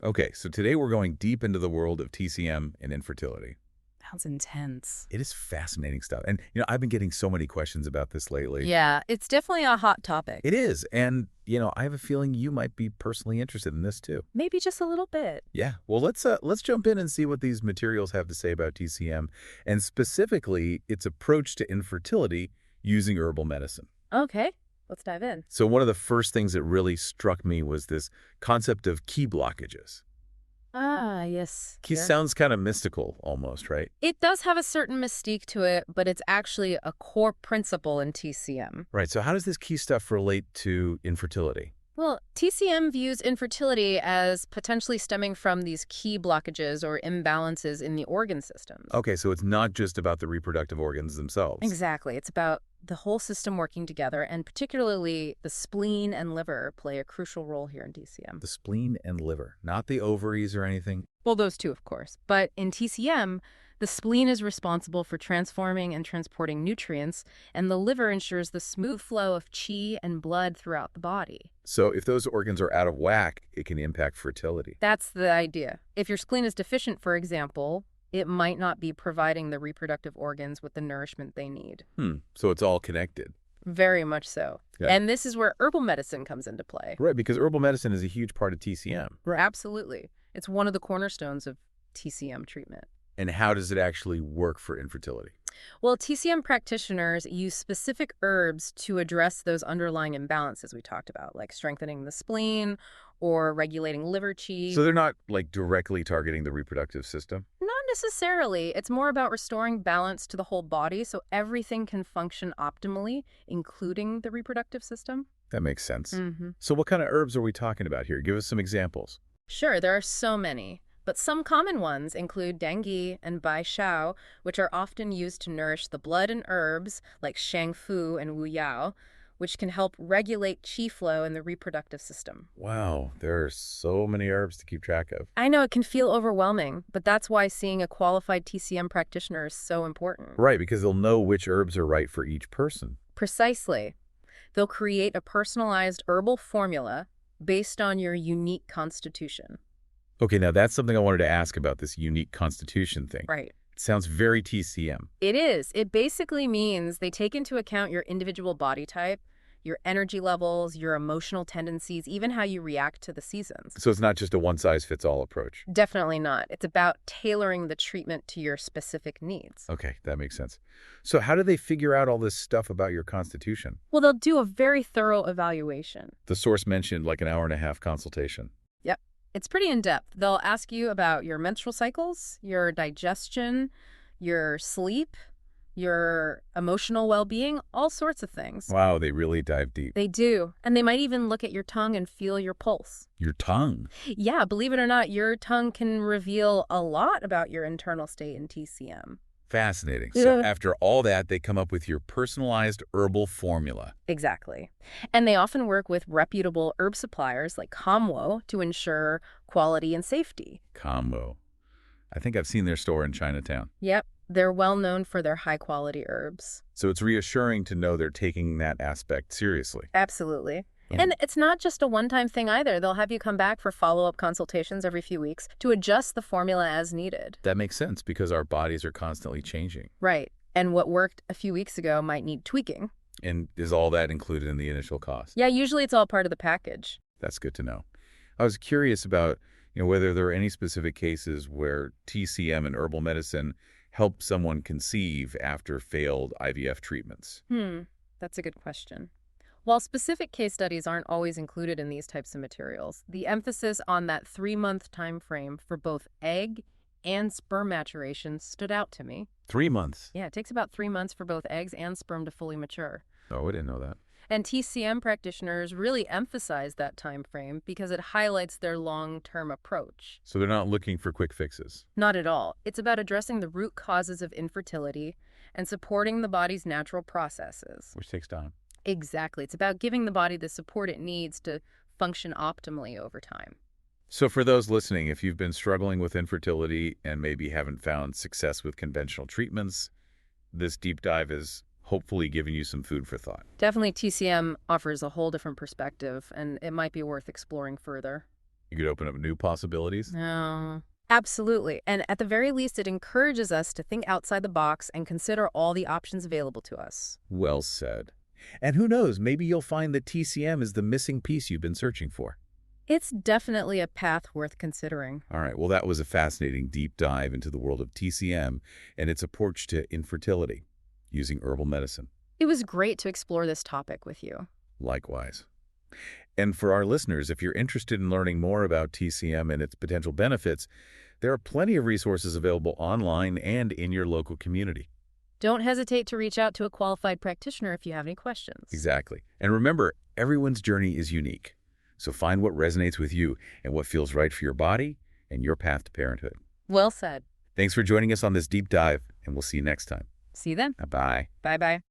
Okay, so today we're going deep into the world of TCM and infertility. Sounds intense. It is fascinating stuff. And, I've been getting so many questions about this lately. Yeah, it's definitely a hot topic. It is. And, I have a feeling you might be personally interested in this too. Maybe just a little bit. Yeah. Well, let's jump in and see what these materials have to say about TCM and specifically its approach to infertility using herbal medicine. Okay, let's dive in. So one of the first things that really struck me was this concept of key blockages. Ah, yes. Key Sure. sounds kind of mystical almost, right? It does have a certain mystique to it, but it's actually a core principle in TCM. Right. So how does this key stuff relate to infertility? Well, TCM views infertility as potentially stemming from these key blockages or imbalances in the organ systems. Okay, so it's not just about the reproductive organs themselves. Exactly. It's about the whole system working together, and particularly the spleen and liver play a crucial role here in TCM. The spleen and liver, not the ovaries or anything. Well, those two, of course. But in TCM, the spleen is responsible for transforming and transporting nutrients, and the liver ensures the smooth flow of qi and blood throughout the body. So if those organs are out of whack, it can impact fertility. That's the idea. If your spleen is deficient, for example, it might not be providing the reproductive organs with the nourishment they need. So it's all connected. Very much so. Yeah. And this is where herbal medicine comes into play. Right, because herbal medicine is a huge part of TCM. Absolutely. It's one of the cornerstones of TCM treatment. And how does it actually work for infertility? Well, TCM practitioners use specific herbs to address those underlying imbalances we talked about, like strengthening the spleen or regulating liver qi. So they're not directly targeting the reproductive system? Not necessarily. It's more about restoring balance to the whole body so everything can function optimally, including the reproductive system. That makes sense. Mm-hmm. So what kind of herbs are we talking about here? Give us some examples. Sure, there are so many. But some common ones include dengue and bai shao, which are often used to nourish the blood, and herbs like shang fu and wu yao, which can help regulate qi flow in the reproductive system. Wow, there are so many herbs to keep track of. I know it can feel overwhelming, but that's why seeing a qualified TCM practitioner is so important. Right, because they'll know which herbs are right for each person. Precisely. They'll create a personalized herbal formula based on your unique constitution. Okay, now that's something I wanted to ask about, this unique constitution thing. Right. It sounds very TCM. It is. It basically means they take into account your individual body type, your energy levels, your emotional tendencies, even how you react to the seasons. So it's not just a one-size-fits-all approach. Definitely not. It's about tailoring the treatment to your specific needs. Okay, that makes sense. So how do they figure out all this stuff about your constitution? Well, they'll do a very thorough evaluation. The source mentioned an hour-and-a-half consultation. Yep. It's pretty in-depth. They'll ask you about your menstrual cycles, your digestion, your sleep, your emotional well-being, all sorts of things. Wow, they really dive deep. They do. And they might even look at your tongue and feel your pulse. Your tongue. Yeah, believe it or not, your tongue can reveal a lot about your internal state in TCM. Fascinating. So Yeah. after all that, they come up with your personalized herbal formula. Exactly. And they often work with reputable herb suppliers like Kamwo to ensure quality and safety. Combo. I think I've seen their store in Chinatown. Yep, they're well known for their high-quality herbs. So it's reassuring to know they're taking that aspect seriously. Absolutely. And it's not just a one-time thing either. They'll have you come back for follow-up consultations every few weeks to adjust the formula as needed. That makes sense because our bodies are constantly changing. Right. And what worked a few weeks ago might need tweaking. And is all that included in the initial cost? Yeah, usually it's all part of the package. That's good to know. I was curious about, whether there are any specific cases where TCM and herbal medicine help someone conceive after failed IVF treatments. That's a good question. While specific case studies aren't always included in these types of materials, the emphasis on that 3-month time frame for both egg and sperm maturation stood out to me. 3 months. Yeah, it takes about 3 months for both eggs and sperm to fully mature. Oh, I didn't know that. And TCM practitioners really emphasize that time frame because it highlights their long-term approach. So they're not looking for quick fixes. Not at all. It's about addressing the root causes of infertility and supporting the body's natural processes. Which takes time. Exactly. It's about giving the body the support it needs to function optimally over time. So for those listening, if you've been struggling with infertility and maybe haven't found success with conventional treatments, this deep dive is hopefully giving you some food for thought. Definitely TCM offers a whole different perspective, and it might be worth exploring further. You could open up new possibilities. No. Absolutely. And at the very least, it encourages us to think outside the box and consider all the options available to us. Well said. And who knows, maybe you'll find that TCM is the missing piece you've been searching for. It's definitely a path worth considering. All right, well, that was a fascinating deep dive into the world of TCM and its approach to infertility using herbal medicine. It was great to explore this topic with you. Likewise. And for our listeners, if you're interested in learning more about TCM and its potential benefits, there are plenty of resources available online and in your local community. Don't hesitate to reach out to a qualified practitioner if you have any questions. Exactly. And remember, everyone's journey is unique. So find what resonates with you and what feels right for your body and your path to parenthood. Well said. Thanks for joining us on this deep dive, and we'll see you next time. See you then. Bye. Bye-bye.